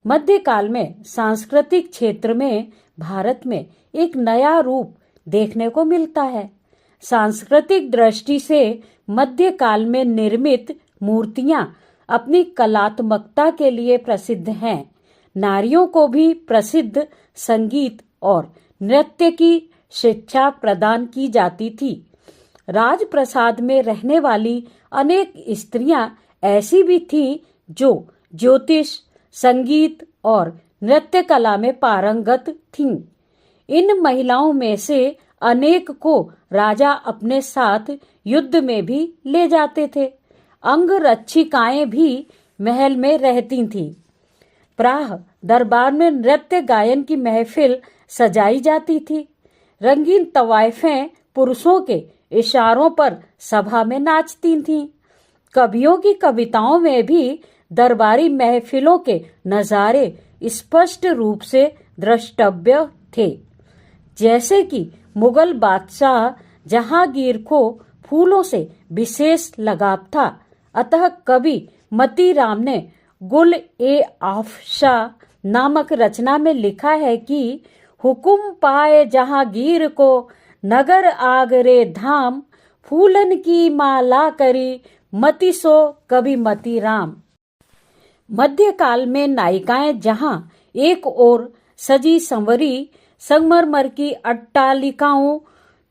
मध्यकाल में सांस्कृतिक क्षेत्र में भारत में एक नया रूप देखने को मिलता है। सांस्कृतिक दृष्टि से मध्यकाल में निर्मित मूर्तियां अपनी कलात्मकता के लिए प्रसिद्ध हैं। नारियों को भी प्रसिद्ध संगीत और नृत्य की शिक्षा प्रदान की जाती थी। राजप्रसाद में रहने वाली अनेक स्त्रियां ऐसी भी थीं जो ज्योतिष, संगीत और नृत्य कला में पारंगत थीं। इन महिलाओं में से अनेक को राजा अपने साथ युद्ध में भी ले जाते थे। अंगरक्षिकाएं भी महल में रहती थीं। प्राह दरबार में नृत्य गायन की महफिल सजाई जाती थी। रंगीन तवाइफें पुरुषों के इशारों पर सभा में नाचती थीं। कवियों की कविताओं में भी दरबारी महफिलों के नजारे स्पष्ट रूप से द्रष्टव्य थे। जैसे कि मुगल बादशाह जहांगीर को फूलों से विशेष लगाव था, अतः कवि मतीराम ने गुल ए आफशाह नामक रचना में लिखा है कि हुकुम पाए जहांगीर को नगर आगरे धाम, फूलन की माला करी मति सो कवि मतीराम। मध्यकाल में नायिकाएं जहां एक ओर सजी संवरी संगमरमर की अट्टालिकाओं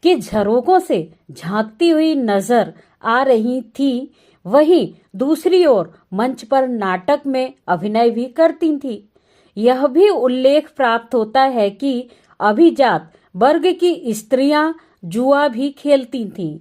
के झरोकों से झांकती हुई नजर आ रही थी, वहीं दूसरी ओर मंच पर नाटक में अभिनय भी करती थी। यह भी उल्लेख प्राप्त होता है कि अभिजात वर्ग की स्त्रियां जुआ भी खेलती थीं।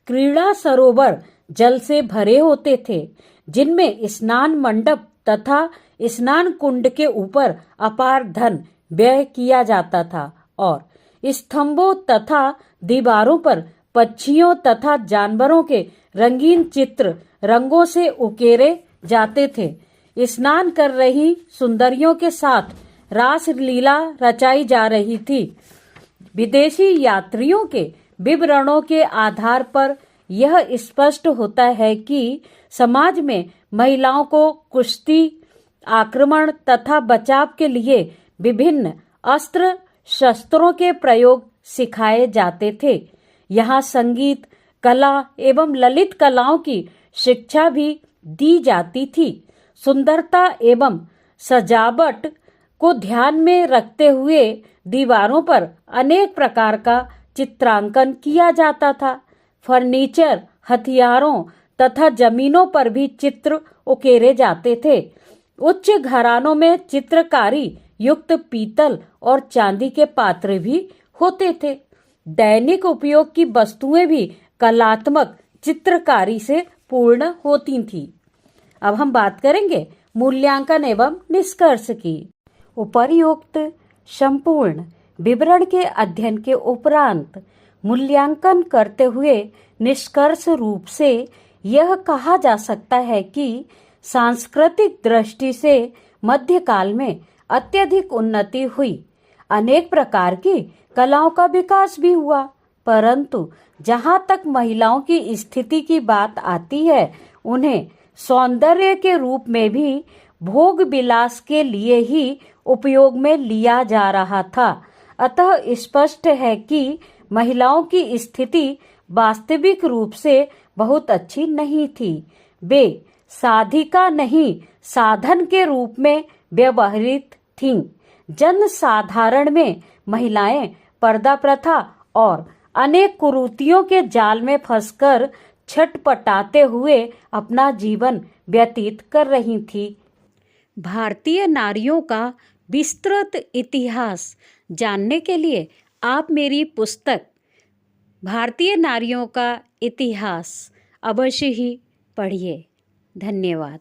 क्रीड़ा सरोवर जल से भरे होते थे, जिनमें स्नान मंडप तथा स्नान कुंड के ऊपर अपार धन व्यय किया जाता था और स्तंभों तथा दीवारों पर पक्षियों तथा जानवरों के रंगीन चित्र रंगों से उकेरे जाते थे। स्नान कर रही सुंदरियों के साथ रास लीला रचाई जा रही थी। विदेशी यात्रियों के विवरणों के आधार पर यह स्पष्ट होता है कि समाज में महिलाओं को कुश्ती, आक्रमण तथा बचाव के लिए विभिन्न अस्त्र शस्त्रों के प्रयोग सिखाए जाते थे। यहाँ संगीत, कला एवं ललित कलाओं की शिक्षा भी दी जाती थी। सुंदरता एवं सजावट को ध्यान में रखते हुए दीवारों पर अनेक प्रकार का चित्रांकन किया जाता था। फर्नीचर, हथियारों तथा जमीनों पर भी चित्र उकेरे जाते थे। उच्च घरानों में चित्रकारी युक्त पीतल और चांदी के पात्र भी होते थे। दैनिक उपयोग की वस्तुएं भी कलात्मक चित्रकारी से पूर्ण होती थीं। अब हम बात करेंगे मूल्यांकन एवं निष्कर्ष की। उपर्युक्त संपूर्ण विवरण के अध्ययन के उपरांत मूल्यांकन करते हुए निष्कर्ष रूप से यह कहा जा सकता है कि सांस्कृतिक दृष्टि से मध्यकाल में अत्यधिक उन्नति हुई। अनेक प्रकार की कलाओं का विकास भी हुआ, परंतु जहाँ तक महिलाओं की स्थिति की बात आती है, उन्हें सौंदर्य के रूप में भी भोग विलास के लिए ही उपयोग में लिया जा रहा था। अतः स्पष्ट है कि महिलाओं की स्थिति वास्तविक रूप से बहुत अच्छी नहीं थी। वे साधिका नहीं, साधन के रूप में व्यवहृत थीं। जन साधारण में महिलाएं पर्दा प्रथा और अनेक कुरीतियों के जाल में फंसकर छटपटाते हुए अपना जीवन व्यतीत कर रही थी। भारतीय नारियों का विस्तृत इतिहास जानने के लिए आप मेरी पुस्तक भारतीय नारियों का इतिहास अवश्य ही पढ़िए। धन्यवाद।